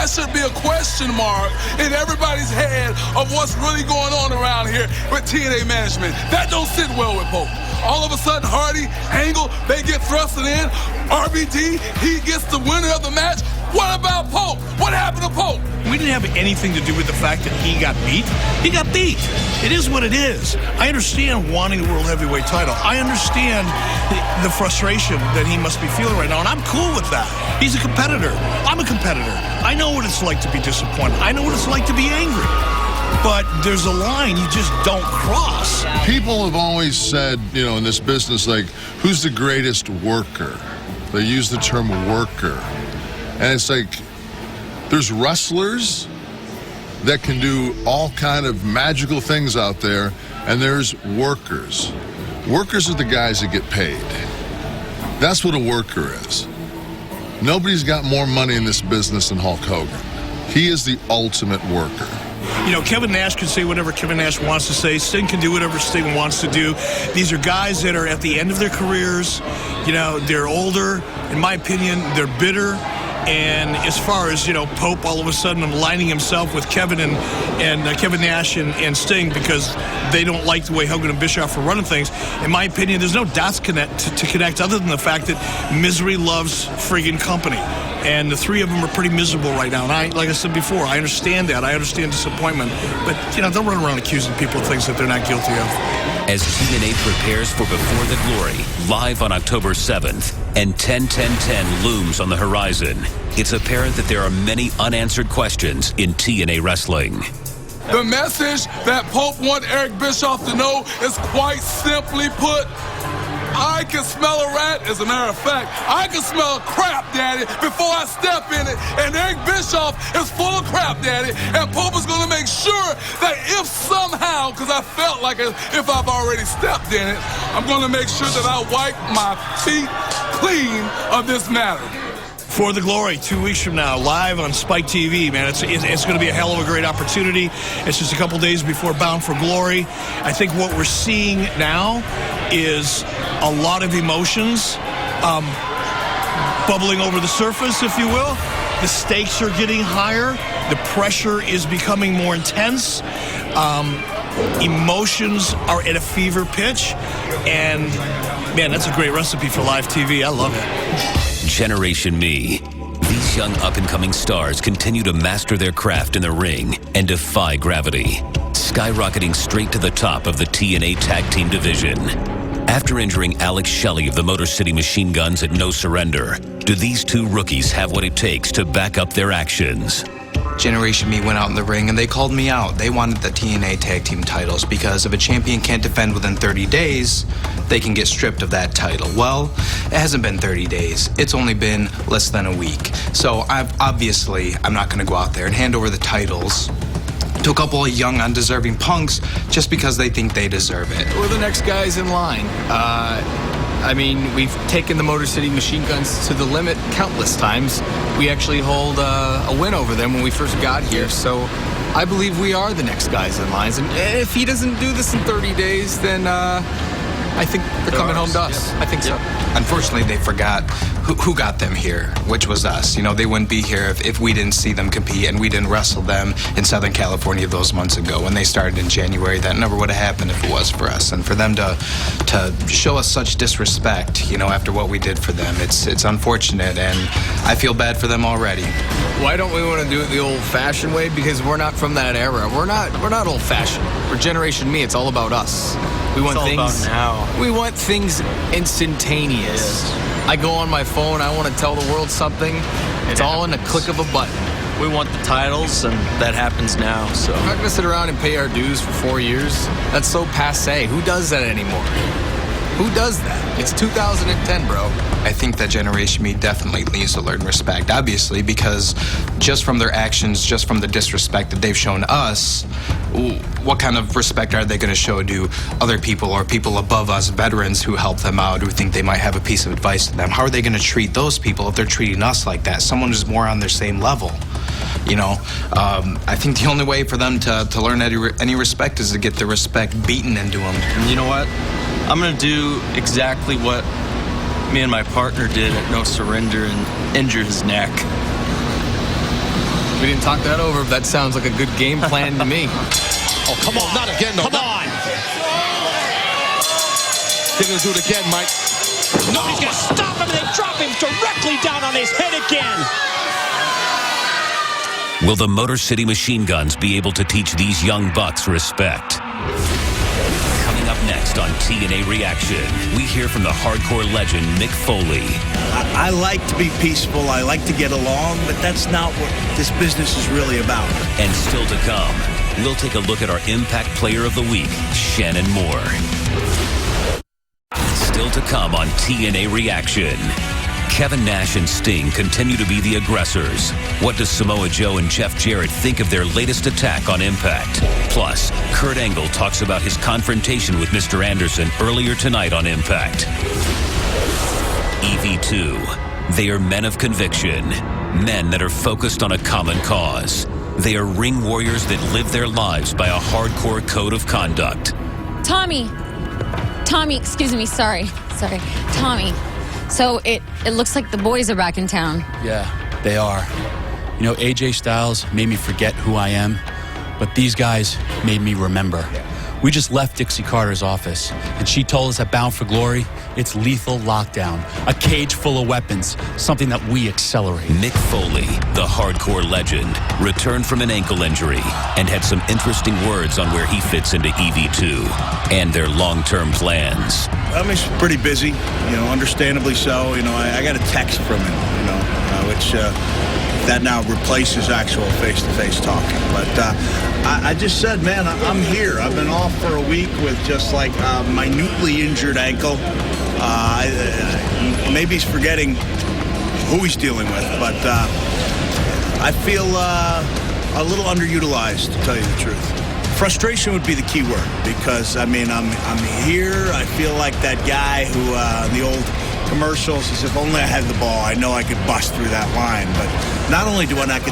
that should be a question mark in everybody's head of what's really going on around here with TNA management. That don't sit well with Pope. All of a sudden, Hardy, Angle, they get thrusted in. RVD, he gets the winner of the match. What about Pope? What happened to Pope? We didn't have anything to do with the fact that he got beat. He got beat. It is what it is. I understand wanting the World Heavyweight title. I understand the frustration that he must be feeling right now, and I'm cool with that. He's a competitor. I'm a competitor. I know what it's like to be disappointed. I know what it's like to be angry. But there's a line you just don't cross. People have always said, you know, in this business, like, who's the greatest worker? They use the term worker. And it's like, there's wrestlers that can do all kind of magical things out there, and there's workers. Workers are the guys that get paid. That's what a worker is. Nobody's got more money in this business than Hulk Hogan. He is the ultimate worker. You know, Kevin Nash can say whatever Kevin Nash wants to say. Sting can do whatever Sting wants to do. These are guys that are at the end of their careers. You know, they're older. In my opinion, they're bitter. And as far as, you know, Pope all of a sudden aligning himself with Kevin and Kevin Nash and Sting because they don't like the way Hogan and Bischoff are running things, in my opinion, there's no dots to connect other than the fact that misery loves friggin' company. And the three of them are pretty miserable right now. And like I said before, I understand that. I understand disappointment. But, you know, don't run around accusing people of things that they're not guilty of. As TNA prepares for Before the Glory, live on October 7th, and 10-10-10 looms on the horizon, it's apparent that there are many unanswered questions in TNA wrestling. The message that Pope wants Eric Bischoff to know is quite simply put, I can smell a rat. As a matter of fact, I can smell a crap daddy before I step in it. And Eric Bischoff is full of crap daddy. And Pope is going to make sure that if somehow, because I felt like if I've already stepped in it, I'm going to make sure that I wipe my feet clean of this matter. For the Glory, 2 weeks from now, live on Spike TV, man. It's going to be a hell of a great opportunity. It's just a couple days before Bound for Glory. I think what we're seeing now is a lot of emotions bubbling over the surface, if you will. The stakes are getting higher. The pressure is becoming more intense. Emotions are at a fever pitch. And, man, that's a great recipe for live TV. I love it. Generation Me. These young up-and-coming stars continue to master their craft in the ring and defy gravity, skyrocketing straight to the top of the TNA Tag Team division. After injuring Alex Shelley of the Motor City Machine Guns at No Surrender, do these two rookies have what it takes to back up their actions? Generation Me went out in the ring and they called me out. They wanted the TNA Tag Team titles because if a champion can't defend within 30 days, they can get stripped of that title. Well, it hasn't been 30 days. It's only been less than a week. So I'm not going to go out there and hand over the titles to a couple of young, undeserving punks just because they think they deserve it. We're the next guys in line. I mean, we've taken the Motor City Machine Guns to the limit countless times. We actually hold a win over them when we first got here, so I believe we are the next guys in lines. And if he doesn't do this in 30 days, then I think they're coming home to us. I think so. Unfortunately, they forgot who got them here, which was us. You know, they wouldn't be here if we didn't see them compete and we didn't wrestle them in Southern California those months ago. When they started in January, that never would have happened if it was for us. And for them to show us such disrespect, you know, after what we did for them, it's unfortunate, and I feel bad for them already. Why don't we want to do it the old-fashioned way? Because we're not from that era. We're not old-fashioned. We're Generation Me. It's all about us. We want things now. We want things instantaneous. Yes. I go on my phone, I want to tell the world something. It's all in a click of a button. We want the titles, and that happens now. So we're not going to sit around and pay our dues for 4 years. That's so passé. Who does that anymore? Who does that? It's 2010, bro. I think that Generation Me definitely needs to learn respect, obviously, because just from their actions, just from the disrespect that they've shown us, what kind of respect are they going to show to other people or people above us, veterans who help them out, who think they might have a piece of advice to them? How are they going to treat those people if they're treating us like that? Someone who's more on their same level. You know, I think the only way for them to learn any respect is to get the respect beaten into them. And you know what? I'm going to do exactly what me and my partner did at No Surrender and injure his neck. We didn't talk that over, but that sounds like a good game plan to me. Oh, come on. Not again, though. Come on. They're going to do it again, Mike. Nobody's going to stop him. They drop him directly down on his head again. Will the Motor City Machine Guns be able to teach these young bucks respect? Coming up next on TNA Reaction, we hear from the hardcore legend Mick Foley. I like to be peaceful. I like to get along, but that's not what this business is really about. And still to come, we'll take a look at our Impact Player of the Week, Shannon Moore. Still to come on TNA Reaction. Kevin Nash and Sting continue to be the aggressors. What does Samoa Joe and Jeff Jarrett think of their latest attack on Impact? Plus, Kurt Angle talks about his confrontation with Mr. Anderson earlier tonight on Impact. EV2. They are men of conviction. Men that are focused on a common cause. They are ring warriors that live their lives by a hardcore code of conduct. Tommy, excuse me, sorry. Tommy, so it looks like the boys are back in town. Yeah, they are. You know, AJ Styles made me forget who I am, but these guys made me remember. We just left Dixie Carter's office, and she told us at Bound for Glory, it's lethal lockdown, a cage full of weapons, something that we accelerate. Mick Foley, the hardcore legend, returned from an ankle injury and had some interesting words on where he fits into EV2 and their long-term plans. I'm pretty busy, understandably so. I got a text from him, which that now replaces actual face-to-face talking. But I just said, man, I'm here. I've been off for a week with just like a minutely injured ankle. Maybe he's forgetting who he's dealing with, but I feel a little underutilized, to tell you the truth. Frustration would be the key word, because I'm here. I feel like that guy who the old commercials is, if only I had the ball, I know I could bust through that line. But not only do I not